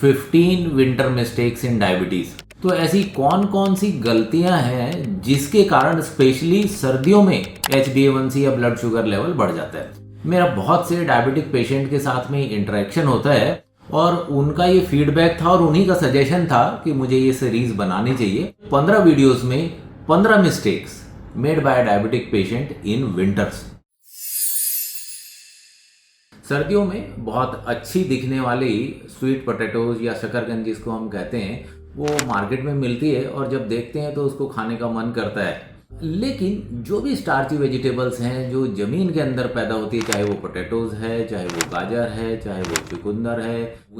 15 winter mistakes in diabetes. तो ऐसी कौन कौन सी गलतियां हैं जिसके कारण स्पेशली सर्दियों में HbA1c या ब्लड शुगर लेवल बढ़ जाता है। मेरा बहुत से डायबिटिक पेशेंट के साथ में इंटरेक्शन होता है और उनका ये फीडबैक था और उन्हीं का सजेशन था कि मुझे ये सीरीज बनानी चाहिए। 15 वीडियोस में 15 mistakes made by diabetic patient in winters. सर्दियों में बहुत अच्छी दिखने वाली स्वीट पोटैटोज या शकरकंद जिसको हम कहते हैं, वो मार्केट में मिलती है और जब देखते हैं तो उसको खाने का मन करता है। लेकिन जो भी स्टार्ची वेजिटेबल्स हैं जो ज़मीन के अंदर पैदा होती है, चाहे वो पोटैटोज है, चाहे वो गाजर है, चाहे वो चुकंदर है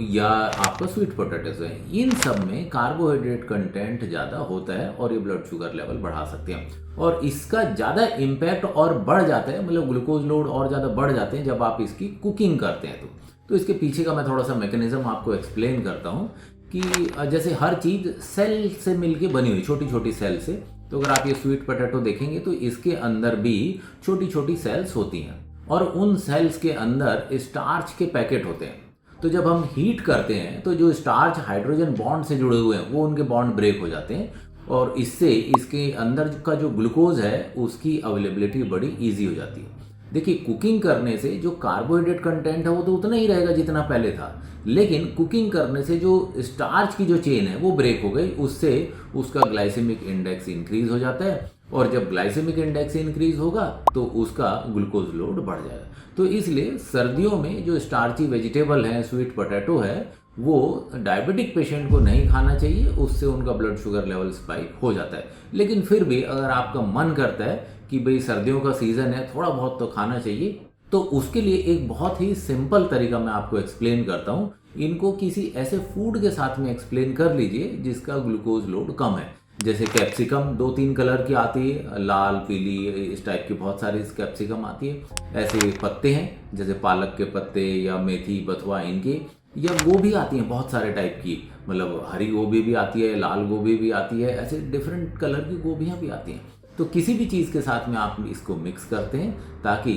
या आपका स्वीट पोटैटोज है, इन सब में कार्बोहाइड्रेट कंटेंट ज़्यादा होता है और ये ब्लड शुगर लेवल बढ़ा सकते हैं। और इसका ज़्यादा इम्पैक्ट और बढ़ जाता है, मतलब ग्लूकोज लोड और ज़्यादा बढ़ जाते हैं जब आप इसकी कुकिंग करते हैं। तो इसके पीछे का मैं थोड़ा सा मैकेनिज्म आपको एक्सप्लेन करता हूँ कि जैसे हर चीज़ सेल से मिलके बनी हुई, छोटी छोटी सेल से। तो अगर आप ये स्वीट पोटैटो देखेंगे तो इसके अंदर भी छोटी छोटी सेल्स होती हैं और उन सेल्स के अंदर स्टार्च के पैकेट होते हैं। तो जब हम हीट करते हैं तो जो स्टार्च हाइड्रोजन बॉन्ड से जुड़े हुए हैं वो उनके बॉन्ड ब्रेक हो जाते हैं और इससे इसके अंदर का जो ग्लूकोज है उसकी अवेलेबिलिटी बड़ी ईजी हो जाती है। देखिए, कुकिंग करने से जो कार्बोहाइड्रेट कंटेंट है वो तो उतना ही रहेगा जितना पहले था, लेकिन कुकिंग करने से जो स्टार्च की जो चेन है वो ब्रेक हो गई, उससे उसका ग्लाइसेमिक इंडेक्स इंक्रीज हो जाता है और जब ग्लाइसेमिक इंडेक्स इंक्रीज होगा तो उसका ग्लूकोज लोड बढ़ जाएगा। तो इसलिए सर्दियों में जो स्टार्ची वेजिटेबल है, स्वीट पोटैटो है, वो डायबिटिक पेशेंट को नहीं खाना चाहिए, उससे उनका ब्लड शुगर लेवल स्पाइक हो जाता है। लेकिन फिर भी अगर आपका मन करता है कि भाई सर्दियों का सीज़न है, थोड़ा बहुत तो खाना चाहिए, तो उसके लिए एक बहुत ही सिंपल तरीका मैं आपको एक्सप्लेन करता हूँ। इनको किसी ऐसे फूड के साथ में एक्सप्लेन कर लीजिए जिसका ग्लूकोज लोड कम है। जैसे कैप्सिकम 2-3 कलर की आती है, लाल, पीली, इस टाइप की बहुत सारी कैप्सिकम आती है। ऐसे पत्ते हैं जैसे पालक के पत्ते या मेथी, बथुआ, इनके, या गोभी आती हैं बहुत सारे टाइप की, मतलब हरी गोभी भी आती है, लाल गोभी भी आती है, ऐसे डिफरेंट कलर की गोभियाँ भी आती हैं। तो किसी भी चीज़ के साथ में आप इसको मिक्स करते हैं ताकि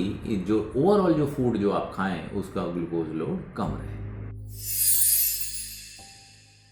जो ओवरऑल जो फूड जो आप खाएं उसका ग्लूकोज लोड कम रहे।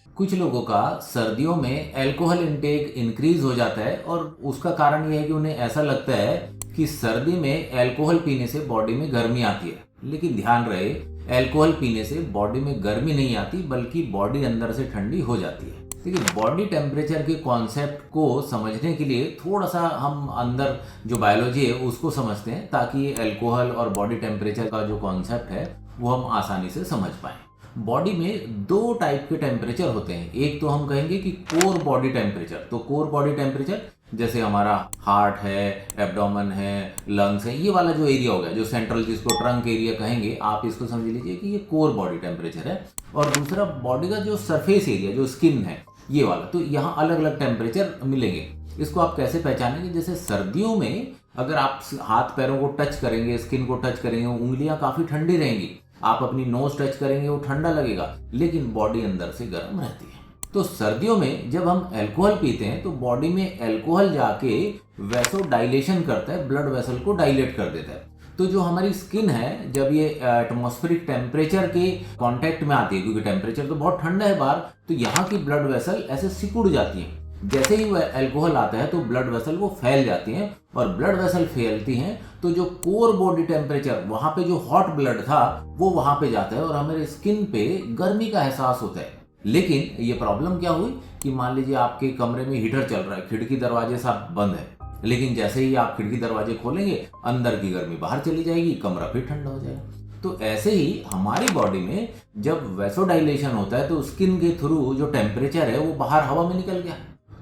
कुछ लोगों का सर्दियों में अल्कोहल इंटेक इंक्रीज हो जाता है और उसका कारण यह है कि उन्हें ऐसा लगता है कि सर्दी में अल्कोहल पीने से बॉडी में गर्मी आती है। लेकिन ध्यान रहे, अल्कोहल पीने से बॉडी में गर्मी नहीं आती बल्कि बॉडी अंदर से ठंडी हो जाती है। देखिए, बॉडी टेम्परेचर के कॉन्सेप्ट को समझने के लिए थोड़ा सा हम अंदर जो बायोलॉजी है उसको समझते हैं ताकि अल्कोहल और बॉडी टेम्परेचर का जो कॉन्सेप्ट है वो हम आसानी से समझ पाएं। बॉडी में 2 टाइप के टेम्परेचर होते हैं। एक तो हम कहेंगे कि कोर बॉडी टेम्परेचर। तो कोर बॉडी टेम्परेचर जैसे हमारा हार्ट है, एब्डोमेन है, लंग्स है, ये वाला जो एरिया हो गया, जो सेंट्रल, जिसको ट्रंक एरिया कहेंगे, आप इसको समझ लीजिए कि ये कोर बॉडी टेम्परेचर है। और दूसरा बॉडी का जो सरफेस एरिया, जो स्किन है, ये वाला। तो यहाँ अलग अलग टेम्परेचर मिलेंगे। इसको आप कैसे पहचानेंगे? जैसे सर्दियों में अगर आप हाथ पैरों को टच करेंगे, स्किन को टच करेंगे, उंगलियां काफी ठंडी रहेंगी। आप अपनी नोज टच करेंगे, वो ठंडा लगेगा, लेकिन बॉडी अंदर से गर्म रहती है। तो सर्दियों में जब हम अल्कोहल पीते हैं तो बॉडी में अल्कोहल जाके वैसो डायलेशन करता है, ब्लड वेसल को डायलेट कर देता है। तो जो हमारी स्किन है, जब ये एटमॉस्फेरिक टेम्परेचर के कांटेक्ट में आती है, क्योंकि टेम्परेचर तो बहुत ठंडा है बाहर, तो यहाँ की ब्लड वेसल ऐसे सिकुड़ जाती है। जैसे ही वह अल्कोहल आता है तो ब्लड वेसल वो फैल जाती हैं और ब्लड वेसल फैलती हैं तो जो कोर बॉडी टेम्परेचर, वहां पे जो हॉट ब्लड था वो वहां पे जाता है और हमारे स्किन पे गर्मी का एहसास होता है। लेकिन ये प्रॉब्लम क्या हुई कि मान लीजिए आपके कमरे में हीटर चल रहा है, खिड़की दरवाजे सब बंद है, लेकिन जैसे ही आप खिड़की दरवाजे खोलेंगे अंदर की गर्मी बाहर चली जाएगी, कमरा फिर ठंडा हो जाएगा। तो ऐसे ही हमारी बॉडी में जब वैसोडाइलेशन होता है तो स्किन के थ्रू जो टेम्परेचर है वो बाहर हवा में निकल गया,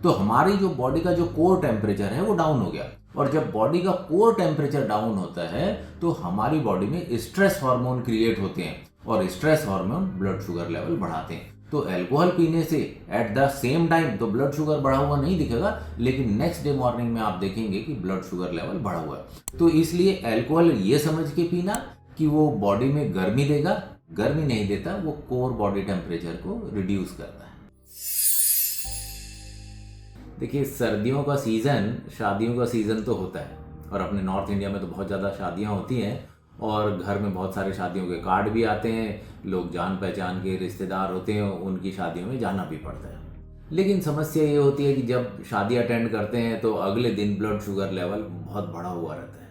तो हमारी जो बॉडी का जो कोर टेम्परेचर है वो डाउन हो गया। और जब बॉडी का कोर टेम्परेचर डाउन होता है तो हमारी बॉडी में स्ट्रेस हार्मोन क्रिएट होते हैं और stress hormone blood sugar level बढ़ाते हैं। तो अल्कोहल पीने से एट द सेम टाइम तो ब्लड शुगर बढ़ा हुआ नहीं दिखेगा, लेकिन नेक्स्ट डे मॉर्निंग में आप देखेंगे कि ब्लड शुगर लेवल बढ़ा हुआ है। तो इसलिए अल्कोहल ये समझ के पीना कि वो बॉडी में गर्मी देगा, गर्मी नहीं देता, वो कोर बॉडी टेम्परेचर को रिड्यूस करता है। देखिए, सर्दियों का सीज़न शादियों का सीज़न तो होता है और अपने नॉर्थ इंडिया में तो बहुत ज़्यादा शादियां होती हैं और घर में बहुत सारे शादियों के कार्ड भी आते हैं, लोग जान पहचान के रिश्तेदार होते हैं, उनकी शादियों में जाना भी पड़ता है। लेकिन समस्या ये होती है कि जब शादी अटेंड करते हैं तो अगले दिन ब्लड शुगर लेवल बहुत बढ़ा हुआ रहता है।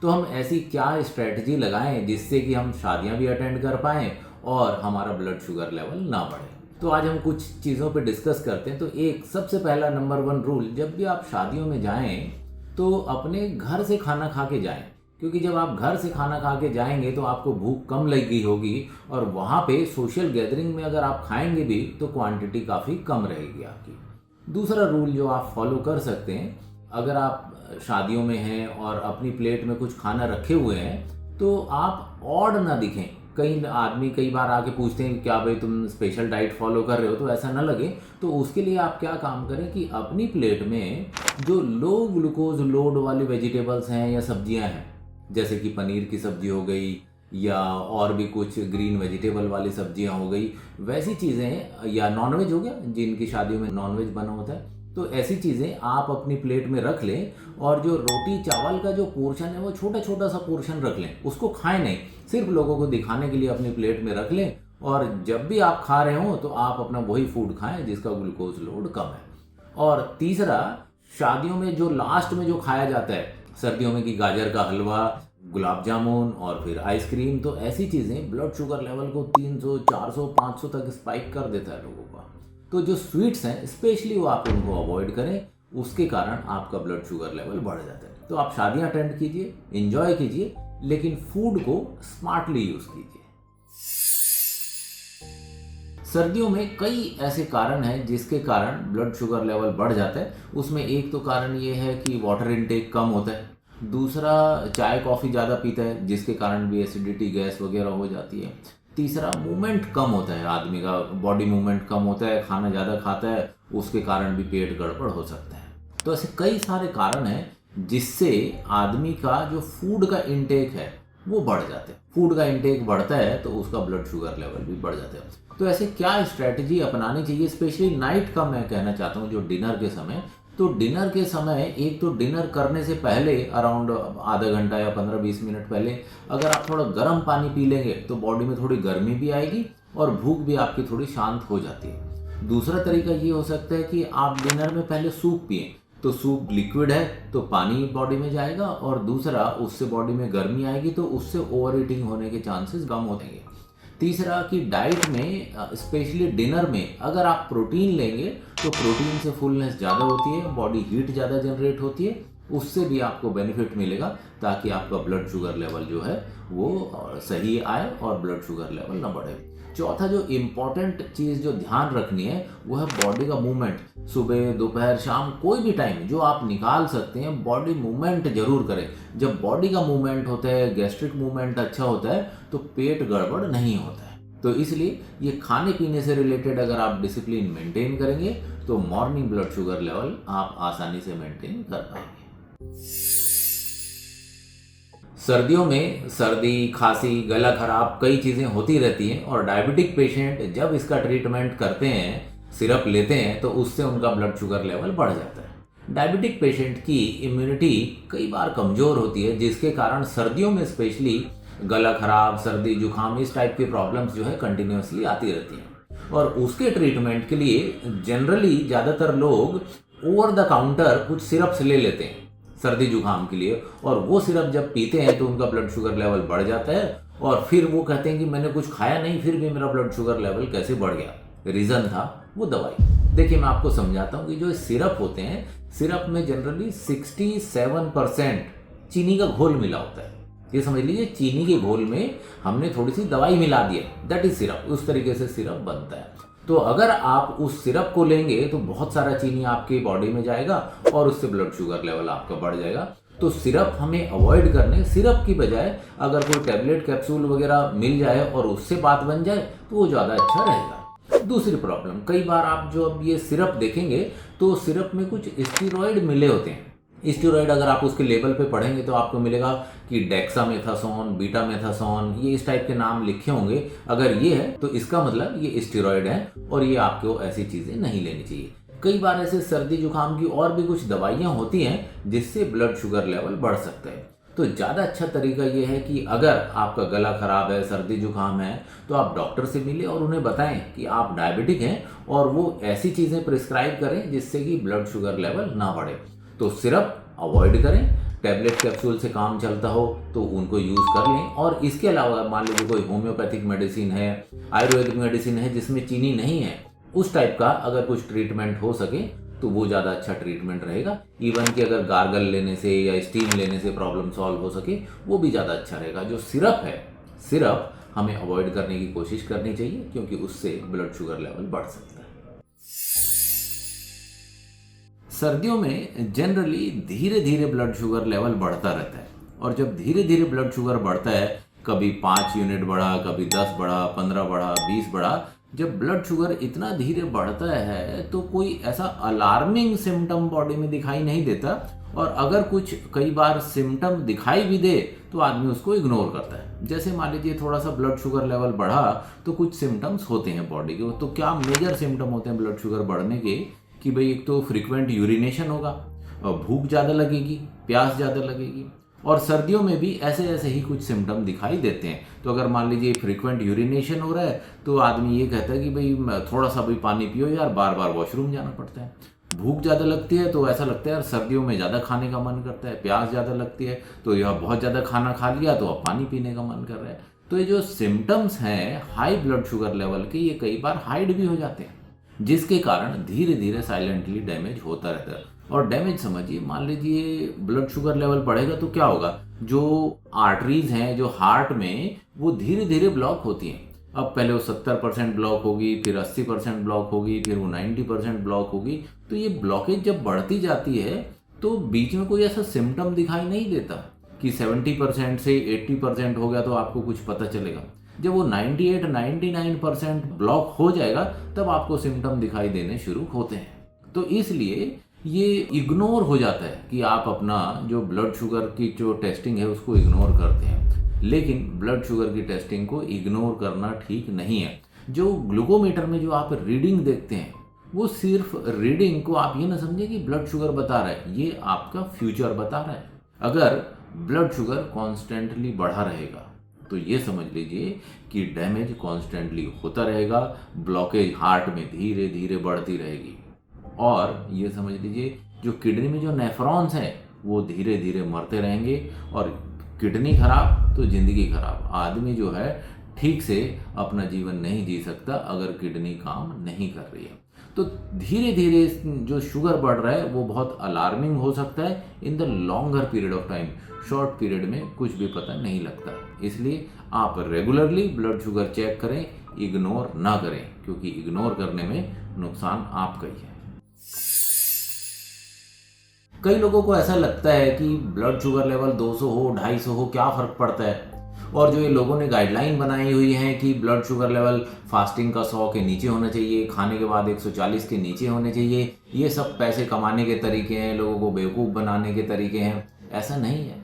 तो हम ऐसी क्या स्ट्रेटजी लगाएं जिससे कि हम शादियां भी अटेंड कर पाएं और हमारा ब्लड शुगर लेवल ना बढ़े। तो आज हम कुछ चीज़ों पे डिस्कस करते हैं। तो एक सबसे पहला नंबर 1 रूल, जब भी आप शादियों में जाएं तो अपने घर से खाना खा के जाएं, क्योंकि जब आप घर से खाना खा के जाएंगे तो आपको भूख कम लगी होगी और वहाँ पे सोशल गैदरिंग में अगर आप खाएंगे भी तो क्वांटिटी काफ़ी कम रहेगी आपकी। दूसरा रूल जो आप फॉलो कर सकते हैं, अगर आप शादियों में हैं और अपनी प्लेट में कुछ खाना रखे हुए हैं तो आप ऑड ना दिखें। कई आदमी कई बार आके पूछते हैं कि क्या भाई तुम स्पेशल डाइट फॉलो कर रहे हो, तो ऐसा ना लगे। तो उसके लिए आप क्या काम करें कि अपनी प्लेट में जो लो ग्लूकोज लोड वाली वेजिटेबल्स हैं या सब्जियां हैं, जैसे कि पनीर की सब्जी हो गई या और भी कुछ ग्रीन वेजिटेबल वाली सब्जियां हो गई, वैसी चीज़ें, या नॉनवेज हो गया, जिनकी शादियों में नॉनवेज बना होता है, तो ऐसी चीज़ें आप अपनी प्लेट में रख लें। और जो रोटी चावल का जो पोर्शन है वो छोटा छोटा सा पोर्शन रख लें, उसको खाएं नहीं, सिर्फ लोगों को दिखाने के लिए अपनी प्लेट में रख लें। और जब भी आप खा रहे हो तो आप अपना वही फूड खाएं जिसका ग्लूकोज लोड कम है। और तीसरा, शादियों में जो लास्ट में जो खाया जाता है सर्दियों में, कि गाजर का हलवा, गुलाब जामुन और फिर आइसक्रीम, तो ऐसी चीज़ें ब्लड शुगर लेवल को 300, 400, 500 तक स्पाइक कर देता है लोगों का। तो जो स्वीट्स हैं स्पेशली वो आप उनको अवॉइड करें, उसके कारण आपका ब्लड शुगर लेवल बढ़ जाता है। तो आप शादियां अटेंड कीजिए, एंजॉय कीजिए, लेकिन फूड को स्मार्टली यूज कीजिए। सर्दियों में कई ऐसे कारण हैं जिसके कारण ब्लड शुगर लेवल बढ़ जाता है। उसमें एक तो कारण ये है कि वाटर इनटेक कम होता है, दूसरा चाय कॉफ़ी ज़्यादा पीता है जिसके कारण भी एसिडिटी गैस वगैरह हो जाती है, तीसरा मूवमेंट कम होता है, आदमी का बॉडी मूवमेंट कम होता है, खाना ज़्यादा खाता है, उसके कारण भी पेट गड़बड़ हो सकता है। तो ऐसे कई सारे कारण हैं जिससे आदमी का जो फूड का इंटेक है वो बढ़ जाता है। फूड का इंटेक बढ़ता है तो उसका ब्लड शुगर लेवल भी बढ़ जाता है। तो ऐसे क्या स्ट्रैटेजी अपनानी चाहिए, स्पेशली नाइट का मैं कहना चाहता हूँ, जो डिनर के समय। तो डिनर के समय, एक तो डिनर करने से पहले अराउंड आधा घंटा या 15-20 मिनट पहले अगर आप थोड़ा गर्म पानी पी लेंगे तो बॉडी में थोड़ी गर्मी भी आएगी और भूख भी आपकी थोड़ी शांत हो जाती है। दूसरा तरीका ये हो सकता है कि आप डिनर में पहले सूप पिएं। तो सूप लिक्विड है तो पानी बॉडी में जाएगा, और दूसरा उससे बॉडी में गर्मी आएगी तो उससे ओवर ईटिंग होने के चांसेस कम हो जाएंगे। तीसरा कि डाइट में स्पेशली डिनर में अगर आप प्रोटीन लेंगे तो प्रोटीन से फुलनेस ज़्यादा होती है, बॉडी हीट ज़्यादा जनरेट होती है, उससे भी आपको बेनिफिट मिलेगा ताकि आपका ब्लड शुगर लेवल जो है वो सही आए और ब्लड शुगर लेवल ना बढ़े। चौथा जो इम्पॉर्टेंट चीज़ जो ध्यान रखनी है वो है बॉडी का मूवमेंट। सुबह, दोपहर, शाम, कोई भी टाइम जो आप निकाल सकते हैं बॉडी मूवमेंट जरूर करें। जब बॉडी का मूवमेंट होता है, गैस्ट्रिक मूवमेंट अच्छा होता है तो पेट गड़बड़ नहीं होता है। तो इसलिए ये खाने पीने से रिलेटेड अगर आप डिसिप्लिन मेंटेन करेंगे तो मॉर्निंग ब्लड शुगर लेवल आप आसानी से मेंटेन कर पाएंगे। सर्दियों में सर्दी, खांसी, गला खराब, कई चीज़ें होती रहती हैं और डायबिटिक पेशेंट जब इसका ट्रीटमेंट करते हैं, सिरप लेते हैं, तो उससे उनका ब्लड शुगर लेवल बढ़ जाता है। डायबिटिक पेशेंट की इम्यूनिटी कई बार कमज़ोर होती है जिसके कारण सर्दियों में स्पेशली गला खराब, सर्दी, जुकाम, इस टाइप की प्रॉब्लम्स जो है कंटिन्यूसली आती रहती हैं। और उसके ट्रीटमेंट के लिए जनरली ज़्यादातर लोग ओवर द काउंटर कुछ सिरप्स ले लेते हैं सर्दी जुकाम के लिए, और वो सिरप जब पीते हैं तो उनका ब्लड शुगर लेवल बढ़ जाता है और फिर वो कहते हैं कि मैंने कुछ खाया नहीं फिर भी मेरा ब्लड शुगर लेवल कैसे बढ़ गया। रीज़न था वो दवाई। देखिए मैं आपको समझाता हूँ कि जो सिरप होते हैं, सिरप में जनरली 67% चीनी का घोल मिला होता है। ये समझ लीजिए चीनी के घोल में हमने थोड़ी सी दवाई मिला दी है, दैट इज सिरप। उस तरीके से सिरप बनता है। तो अगर आप उस सिरप को लेंगे तो बहुत सारा चीनी आपके बॉडी में जाएगा और उससे ब्लड शुगर लेवल आपका बढ़ जाएगा। तो सिरप हमें अवॉइड करने, सिरप की बजाय अगर कोई टैबलेट, कैप्सूल वगैरह मिल जाए और उससे बात बन जाए तो वो ज़्यादा अच्छा रहेगा। दूसरी प्रॉब्लम, कई बार आप जो अब ये सिरप देखेंगे तो सिरप में कुछ स्टीरॉयड मिले होते हैं। स्टीरॉयड अगर आप उसके लेबल पे पढ़ेंगे तो आपको मिलेगा कि डेक्सामेथासोन, बीटामेथासोन, ये इस टाइप के नाम लिखे होंगे। अगर ये है तो इसका मतलब ये स्टीरॉयड है और ये आपको ऐसी चीज़ें नहीं लेनी चाहिए। कई बार ऐसे सर्दी जुकाम की और भी कुछ दवाइयाँ होती हैं जिससे ब्लड शुगर लेवल बढ़ सकता है। तो ज़्यादा अच्छा तरीका ये है कि अगर आपका गला खराब है, सर्दी जुकाम है, तो आप डॉक्टर से मिलें और उन्हें बताएं कि आप डायबिटिक हैं और वो ऐसी चीज़ें प्रिस्क्राइब करें जिससे कि ब्लड शुगर लेवल ना बढ़े। तो सिरप अवॉइड करें, टैबलेट कैप्सूल से काम चलता हो तो उनको यूज़ कर लें। और इसके अलावा मान लीजिए कोई होम्योपैथिक मेडिसिन है, आयुर्वेदिक मेडिसिन है जिसमें चीनी नहीं है, उस टाइप का अगर कुछ ट्रीटमेंट हो सके तो वो ज़्यादा अच्छा ट्रीटमेंट रहेगा। इवन कि अगर गार्गल लेने से या स्टीम लेने से प्रॉब्लम सॉल्व हो सके वो भी ज़्यादा अच्छा रहेगा। जो सिरप है, सिरप हमें अवॉइड करने की कोशिश करनी चाहिए क्योंकि उससे ब्लड शुगर लेवल बढ़ सकता है। सर्दियों में जनरली धीरे धीरे ब्लड शुगर लेवल बढ़ता रहता है और जब धीरे धीरे ब्लड शुगर बढ़ता है, कभी 5 यूनिट बढ़ा, कभी 10 बढ़ा, 15 बढ़ा, 20 बढ़ा, जब ब्लड शुगर इतना धीरे बढ़ता है तो कोई ऐसा अलार्मिंग सिम्टम बॉडी में दिखाई नहीं देता। और अगर कुछ कई बार सिम्टम दिखाई भी दे तो आदमी उसको इग्नोर करता है। जैसे मान लीजिए थोड़ा सा ब्लड शुगर लेवल बढ़ा तो कुछ सिम्टम्स होते हैं बॉडी के। तो क्या मेजर सिम्टम होते हैं ब्लड शुगर बढ़ने के कि भाई एक तो फ्रीक्वेंट यूरिनेशन होगा, भूख ज़्यादा लगेगी, प्यास ज़्यादा लगेगी। और सर्दियों में भी ऐसे ऐसे ही कुछ सिम्टम दिखाई देते हैं। तो अगर मान लीजिए फ्रीक्वेंट यूरिनेशन हो रहा है तो आदमी ये कहता है कि भाई थोड़ा सा भी पानी पियो यार, बार बार वॉशरूम जाना पड़ता है। भूख ज़्यादा लगती है तो ऐसा लगता है यार सर्दियों में ज़्यादा खाने का मन करता है। प्यास ज़्यादा लगती है तो यह बहुत ज़्यादा खाना खा लिया तो अब पानी पीने का मन कर रहा है। तो ये जो सिम्टम्स हैं हाई ब्लड शुगर लेवल के, ये कई बार हाइड भी हो जाते हैं जिसके कारण धीरे धीरे साइलेंटली डैमेज होता रहता है। और डैमेज समझिए, मान लीजिए ब्लड शुगर लेवल बढ़ेगा तो क्या होगा, जो आर्टरीज हैं जो हार्ट में वो धीरे धीरे ब्लॉक होती हैं। अब पहले वो 70% ब्लॉक होगी, फिर 80% ब्लॉक होगी, फिर वो 90% ब्लॉक होगी। तो ये ब्लॉकेज जब बढ़ती जाती है तो बीच में कोई ऐसा सिम्टम दिखाई नहीं देता कि 70% से 80% हो गया तो आपको कुछ पता चलेगा। जब वो 98-99% ब्लॉक हो जाएगा तब आपको सिम्टम दिखाई देने शुरू होते हैं। तो इसलिए ये इग्नोर हो जाता है कि आप अपना जो ब्लड शुगर की जो टेस्टिंग है उसको इग्नोर करते हैं। लेकिन ब्लड शुगर की टेस्टिंग को इग्नोर करना ठीक नहीं है। जो ग्लूकोमीटर में जो आप रीडिंग देखते हैं वो सिर्फ रीडिंग को आप ये ना समझें कि ब्लड शुगर बता रहा है, ये आपका फ्यूचर बता रहा है। अगर ब्लड शुगर कॉन्स्टेंटली बढ़ा रहेगा तो ये समझ लीजिए कि डैमेज कॉन्स्टेंटली होता रहेगा, ब्लॉकेज हार्ट में धीरे धीरे बढ़ती रहेगी। और ये समझ लीजिए जो किडनी में जो नेफ्रॉन्स हैं वो धीरे धीरे मरते रहेंगे और किडनी खराब तो जिंदगी खराब। आदमी जो है ठीक से अपना जीवन नहीं जी सकता अगर किडनी काम नहीं कर रही है। तो धीरे धीरे जो शुगर बढ़ रहा है वो बहुत अलार्मिंग हो सकता है in the longer period of time. Short period में कुछ भी पता नहीं लगता। इसलिए आप रेगुलरली ब्लड शुगर चेक करें, इग्नोर ना करें, क्योंकि इग्नोर करने में नुकसान आपका ही है। कई लोगों को ऐसा लगता है कि ब्लड शुगर लेवल 200 हो, 250 हो, क्या फ़र्क पड़ता है। और जो ये लोगों ने गाइडलाइन बनाई हुई है कि ब्लड शुगर लेवल फास्टिंग का 100 के नीचे होना चाहिए, खाने के बाद 140 के नीचे होने चाहिए, ये सब पैसे कमाने के तरीके हैं, लोगों को बेवकूफ़ बनाने के तरीके हैं। ऐसा नहीं है।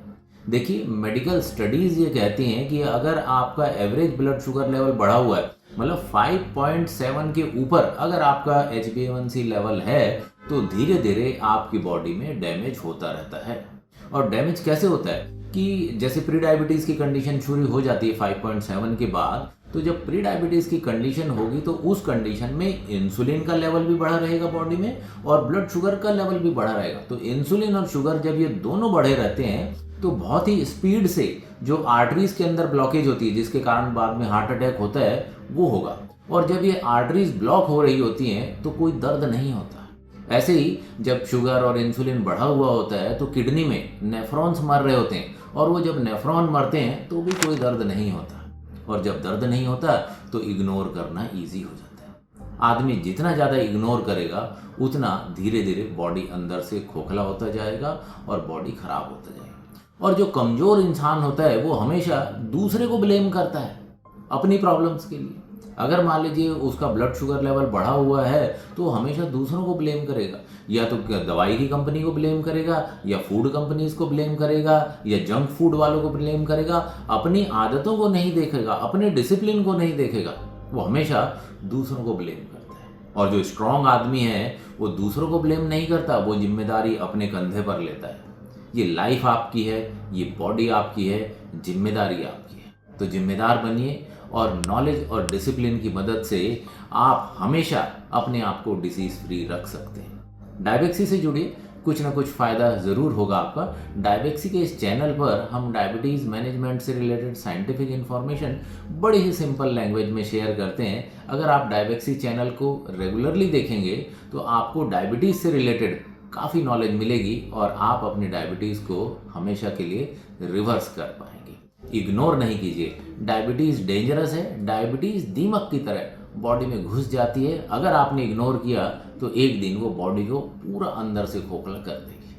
देखिए, मेडिकल स्टडीज़ ये कहती हैं कि अगर आपका एवरेज ब्लड शुगर लेवल बढ़ा हुआ है, मतलब 5.7 के ऊपर अगर आपका HbA1c लेवल है तो धीरे धीरे आपकी बॉडी में डैमेज होता रहता है। और डैमेज कैसे होता है कि जैसे प्री डायबिटीज़ की कंडीशन शुरू हो जाती है 5.7 के बाद, तो जब प्री डायबिटीज़ की कंडीशन होगी तो उस कंडीशन में इंसुलिन का लेवल भी बढ़ा रहेगा बॉडी में और ब्लड शुगर का लेवल भी बढ़ा रहेगा। तो इंसुलिन और शुगर जब ये दोनों बढ़े रहते हैं तो बहुत ही स्पीड से जो आर्टरीज के अंदर ब्लॉकेज होती है जिसके कारण बाद में हार्ट अटैक होता है वो होगा। और जब ये आर्टरीज ब्लॉक हो रही होती हैं तो कोई दर्द नहीं होता। ऐसे ही जब शुगर और इंसुलिन बढ़ा हुआ होता है तो किडनी में नेफ्रॉन्स मर रहे होते हैं और वो जब नेफ्रॉन मरते हैं तो भी कोई दर्द नहीं होता। और जब दर्द नहीं होता तो इग्नोर करना ईजी हो जाता है। आदमी जितना ज़्यादा इग्नोर करेगा उतना धीरे धीरे बॉडी अंदर से खोखला होता जाएगा और बॉडी खराब होता जाएगा। और जो कमज़ोर इंसान होता है वो हमेशा दूसरे को ब्लेम करता है अपनी प्रॉब्लम्स के लिए। अगर मान लीजिए उसका ब्लड शुगर लेवल बढ़ा हुआ है तो हमेशा दूसरों को ब्लेम करेगा, या तो दवाई की कंपनी को ब्लेम करेगा, या फूड कंपनीज को ब्लेम करेगा, या जंक फूड वालों को ब्लेम करेगा। अपनी आदतों को नहीं देखेगा, अपने डिसिप्लिन को नहीं देखेगा, वो हमेशा दूसरों को ब्लेम करता है। और जो स्ट्रांग आदमी है वो दूसरों को ब्लेम नहीं करता, वो जिम्मेदारी अपने कंधे पर लेता है। ये लाइफ आपकी है, ये बॉडी आपकी है, जिम्मेदारी आपकी है। तो जिम्मेदार बनिए और नॉलेज और डिसिप्लिन की मदद से आप हमेशा अपने आप को डिसीज फ्री रख सकते हैं। डायबेक्सी से जुड़िए, कुछ ना कुछ फ़ायदा ज़रूर होगा आपका। डायबेक्सी के इस चैनल पर हम डायबिटीज़ मैनेजमेंट से रिलेटेड साइंटिफिक इन्फॉर्मेशन बड़ी ही सिंपल लैंग्वेज में शेयर करते हैं। अगर आप डायबेक्सी चैनल को रेगुलरली देखेंगे तो आपको डायबिटीज़ से रिलेटेड काफ़ी नॉलेज मिलेगी और आप अपनी डायबिटीज़ को हमेशा के लिए रिवर्स कर पाएंगे। इग्नोर नहीं कीजिए, डायबिटीज़ डेंजरस है। डायबिटीज़ दीमक की तरह बॉडी में घुस जाती है। अगर आपने इग्नोर किया तो एक दिन वो बॉडी को पूरा अंदर से खोखला कर देगी।